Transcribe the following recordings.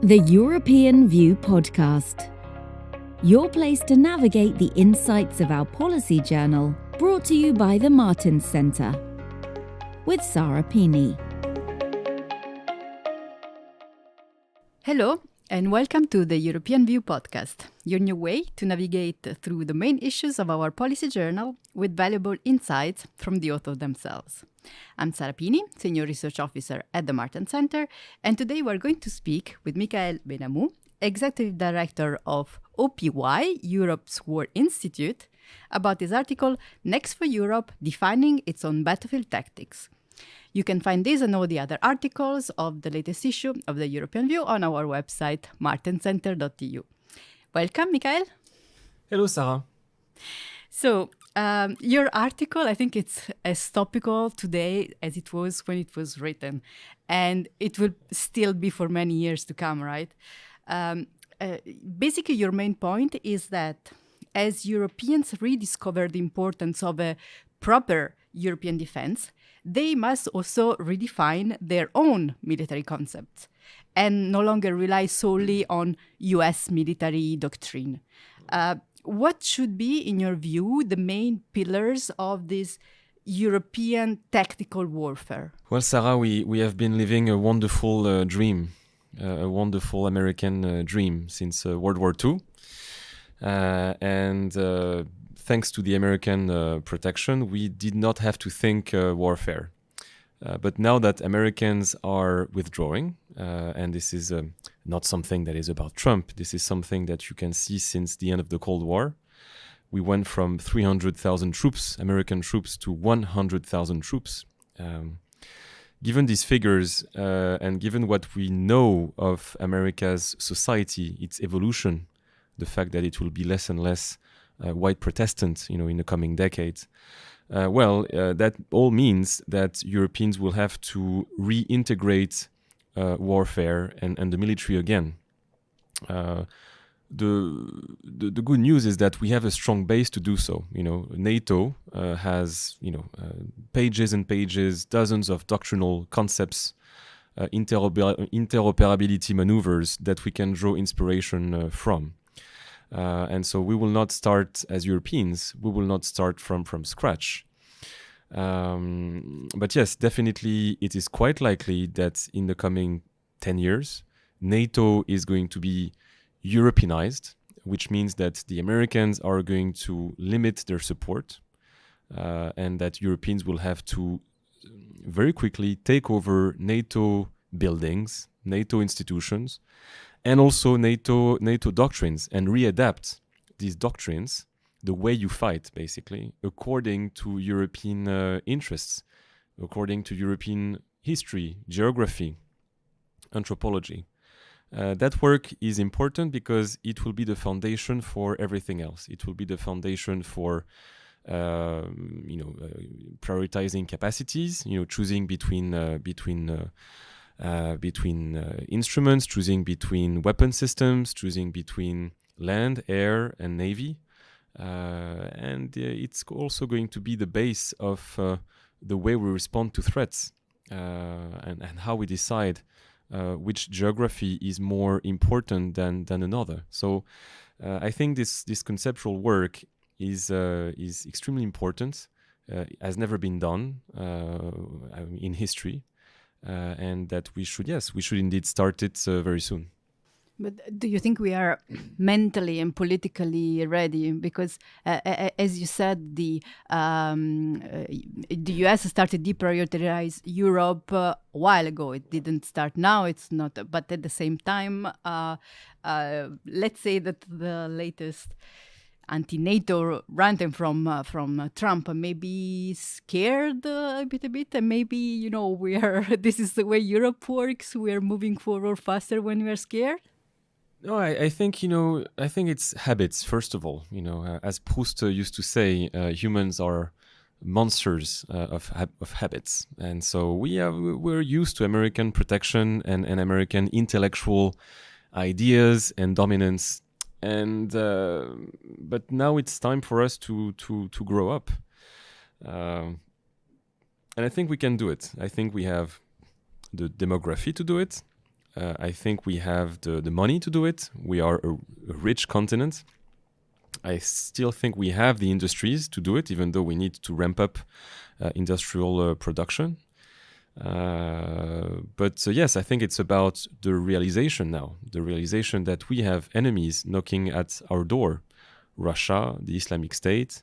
The European View Podcast. Your place to navigate the insights of our policy journal, brought to you by the Martens Centre. With Sara Pini. Hello, and welcome to the European View Podcast, your new way to navigate through the main issues of our policy journal with valuable insights from the authors themselves. I'm Sara Pini, Senior Research Officer at the Martens Centre, and today we're going to speak with Benhamou, Executive Director of OPY, Europe's War Institute, about his article, Next for Europe, Defining Its Own Battlefield Tactics. You can find this and all the other articles of the latest issue of the European View on our website, martenscenter.eu. Welcome, Michael. Hello, Sarah. So, your article, I think it's as topical today as it was when it was written. And it will still be for many years to come, right? Basically, your main point is that as Europeans rediscover the importance of a proper European defense, they must also redefine their own military concepts and no longer rely solely on US military doctrine. What should be, in your view, the main pillars of this European tactical warfare? Well, Sarah, we have been living a wonderful dream, a wonderful American dream since World War II. And thanks to the American protection, we did not have to think warfare. But now that Americans are withdrawing, and this is not something that is about Trump, this is something that you can see since the end of the Cold War. We went from 300,000 troops, American troops, to 100,000 troops. Given these figures and given what we know of America's society, its evolution, the fact that it will be less and less white Protestant, in the coming decades, that all means that Europeans will have to reintegrate warfare and the military again. The good news is that we have a strong base to do so. NATO has pages and pages, dozens of doctrinal concepts, interoperability maneuvers that we can draw inspiration from. And so we will not start as Europeans. We will not start from scratch. But yes, definitely it is quite likely that in the coming 10 years, NATO is going to be Europeanized, which means that the Americans are going to limit their support and that Europeans will have to very quickly take over NATO buildings, NATO institutions, and also NATO doctrines, and readapt these doctrines, the way you fight, basically, according to European interests, according to European history, geography, anthropology. That work is important because it will be the foundation for everything else. It will be the foundation for prioritizing capacities, choosing between instruments, choosing between weapon systems, choosing between land, air, and navy. And it's also going to be the base of the way we respond to threats and how we decide which geography is more important than another. So I think this conceptual work is extremely important, has never been done in history. And that we should indeed start it very soon. But do you think we are mentally and politically ready? Because, as you said, the US started deprioritize Europe a while ago. It didn't start now. It's not. But at the same time, let's say that the latest anti-NATO ranting from Trump maybe scared a bit, and maybe we are. This is the way Europe works. We are moving forward faster when we are scared. No, I think it's habits. First of all, as Proust used to say, humans are monsters of habits, and so we're used to American protection and American intellectual ideas and dominance. And but now it's time for us to grow up, and I think we can do it. I think we have the demography to do it. I think we have the money to do it. We are a rich continent. I still think we have the industries to do it, even though we need to ramp up industrial production. But yes, I think it's about the realization now, the realization that we have enemies knocking at our door, Russia, the Islamic State,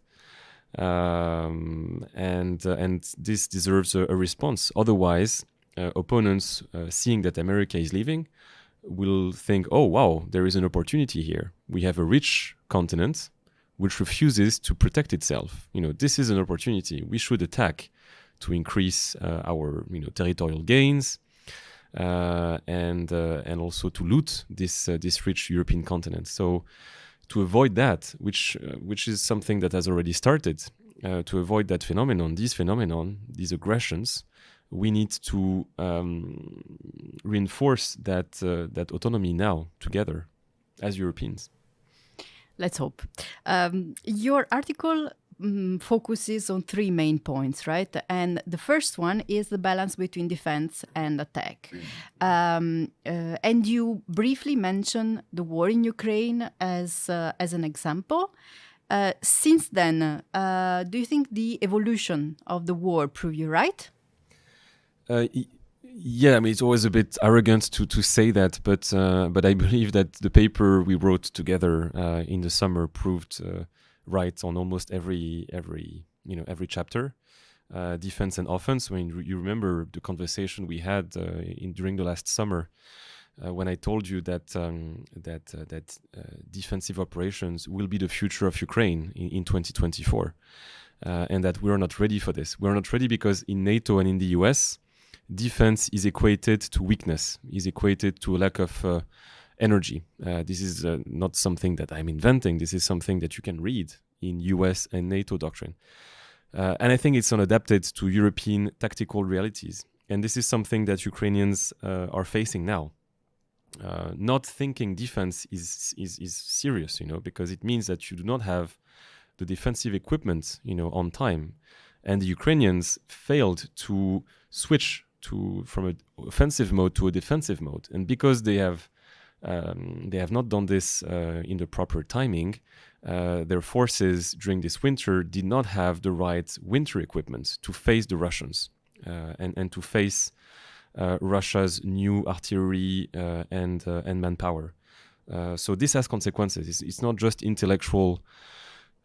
and this deserves a response. Otherwise, opponents seeing that America is leaving will think, oh wow, there is an opportunity here. We have a rich continent which refuses to protect itself. This is an opportunity. We should attack to increase our territorial gains and also to loot this rich European continent. So to avoid that, which is something that has already started, to avoid that phenomenon, these aggressions, we need to reinforce that autonomy now together as Europeans. Let's hope. Your article focuses on three main points, right? And the first one is the balance between defense and attack. And you briefly mention the war in Ukraine as an example. Since then, do you think the evolution of the war proved you right? Yeah, I mean, it's always a bit arrogant to say that, but I believe that the paper we wrote together in the summer proved right on almost every chapter, defense and offense. I mean, you remember the conversation we had during the last summer when I told you that defensive operations will be the future of Ukraine in 2024, and that we are not ready for this. We are not ready because in NATO and in the US, defense is equated to weakness, is equated to a lack of energy. This is not something that I'm inventing. This is something that you can read in US and NATO doctrine. And I think it's unadapted to European tactical realities. And this is something that Ukrainians are facing now. Not thinking defense is serious, because it means that you do not have the defensive equipment, on time. And the Ukrainians failed to switch from an offensive mode to a defensive mode, and because they have not done this in the proper timing, their forces during this winter did not have the right winter equipment to face the Russians and to face Russia's new artillery and manpower. So this has consequences. It's not just intellectual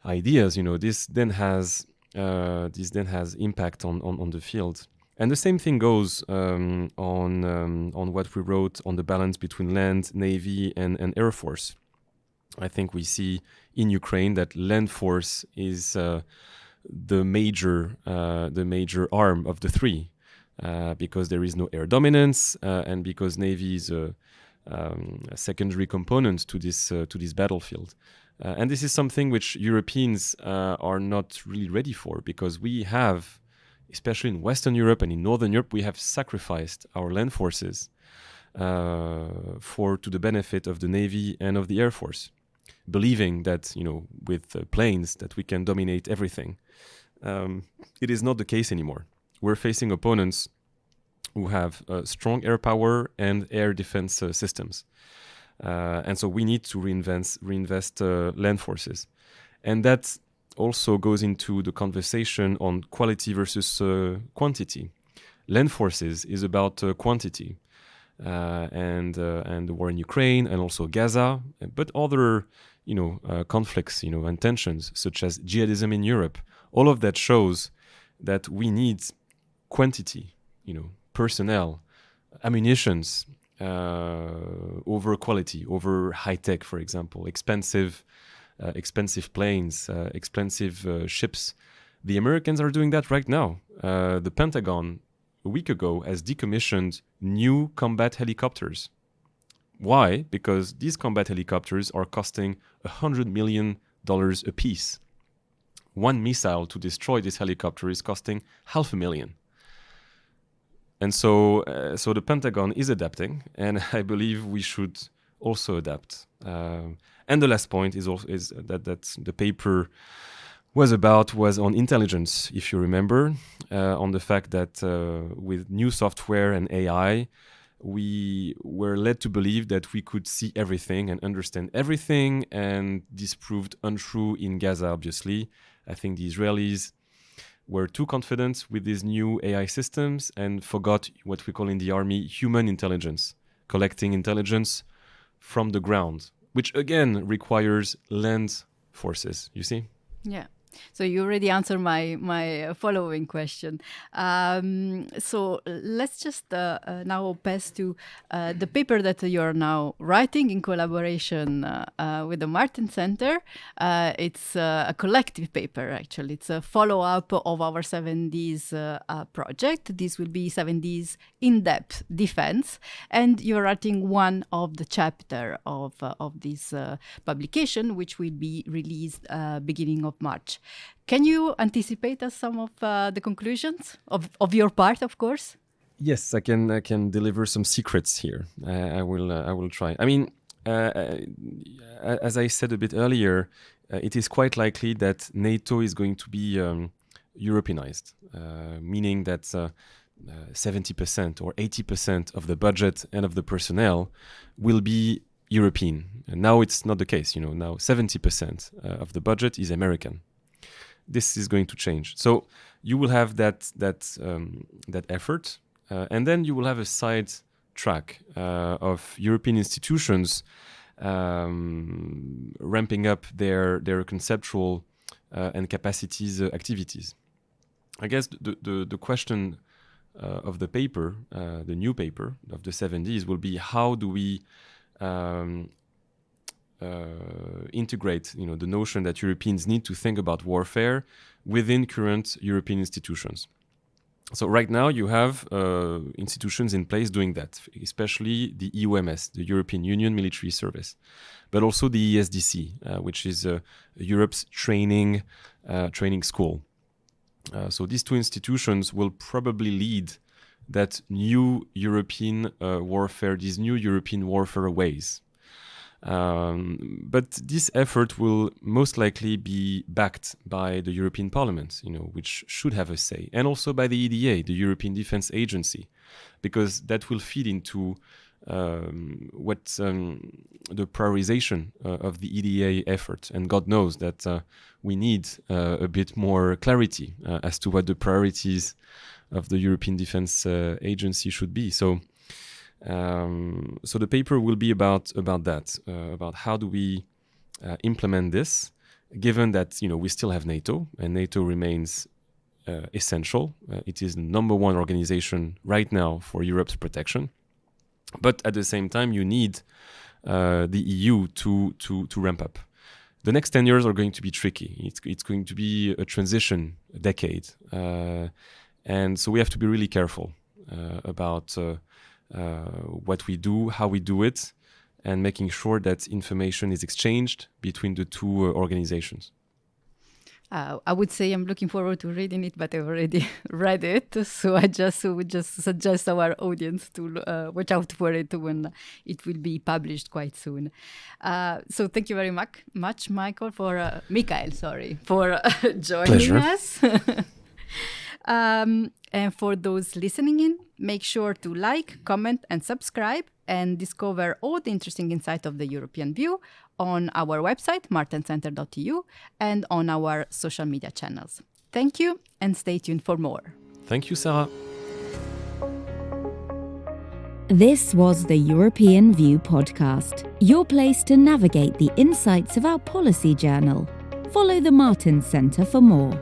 ideas. This then has impact on the field. And the same thing goes on what we wrote on the balance between land, navy, and air force. I think we see in Ukraine that land force is the major arm of the three, because there is no air dominance, and because navy is a secondary component to this battlefield. And this is something which Europeans are not really ready for, because we have, especially in Western Europe and in Northern Europe, we have sacrificed our land forces to the benefit of the Navy and of the Air Force, believing that, with planes that we can dominate everything. It is not the case anymore. We're facing opponents who have strong air power and air defense systems. And so we need to reinvest land forces. And that also goes into the conversation on quality versus quantity. Land forces is about quantity, and the war in Ukraine and also Gaza, but other conflicts, and tensions such as jihadism in Europe. All of that shows that we need quantity, personnel, ammunitions over quality, over high tech, for example, expensive planes, expensive ships. The Americans are doing that right now. The Pentagon, a week ago, has decommissioned new combat helicopters. Why? Because these combat helicopters are costing $100 million a piece. One missile to destroy this helicopter is costing $500,000. And so the Pentagon is adapting, and I believe we should also adapt. And the last point is that the paper was on intelligence, if you remember, on the fact that with new software and AI, we were led to believe that we could see everything and understand everything, and this proved untrue in Gaza, obviously. I think the Israelis were too confident with these new AI systems and forgot what we call in the army human intelligence, collecting intelligence from the ground, which again requires land forces, you see? Yeah. So you already answered my following question. So let's just now pass to the paper that you are now writing in collaboration with the Martin Center. It's a collective paper, actually. It's a follow-up of our 7Ds project. This will be 7Ds in-depth defense. And you're writing one of the chapter of this publication, which will be released beginning of March. Can you anticipate us some of the conclusions of your part, of course? Yes, I can deliver some secrets here. I will try. I mean, as I said a bit earlier, it is quite likely that NATO is going to be Europeanized, meaning that 70% or 80% of the budget and of the personnel will be European. And now it's not the case. Now 70% of the budget is American. This is going to change. So you will have that effort, and then you will have a side track of European institutions ramping up their conceptual and capacities activities. I guess the question of the paper, the new paper of the 7Ds, will be how do we integrate, the notion that Europeans need to think about warfare within current European institutions. So right now you have institutions in place doing that, especially the EUMS, the European Union Military Service, but also the ESDC, which is Europe's training school. So these two institutions will probably lead that new European warfare, these new European warfare ways. But this effort will most likely be backed by the European Parliament, which should have a say, and also by the EDA, the European Defence Agency, because that will feed into the prioritization of the EDA effort. And God knows that we need a bit more clarity as to what the priorities of the European Defence Agency should be. So the paper will be about that, about how do we implement this, given that we still have NATO, and NATO remains essential. It is the number one organization right now for Europe's protection. But at the same time, you need the EU to ramp up. The next 10 years are going to be tricky. It's going to be a transition decade, and so we have to be really careful about what we do, how we do it, and making sure that information is exchanged between the two organizations. I would say I'm looking forward to reading it, but I've already read it. So I would just suggest our audience to watch out for it when it will be published quite soon. So thank you very much, Michael, for joining Pleasure. us. And for those listening in, make sure to like, comment, and subscribe, and discover all the interesting insights of the European view on our website, martincenter.eu, and on our social media channels. Thank you, and stay tuned for more. Thank you, Sarah. This was the European View podcast, your place to navigate the insights of our policy journal. Follow the Martin Center for more.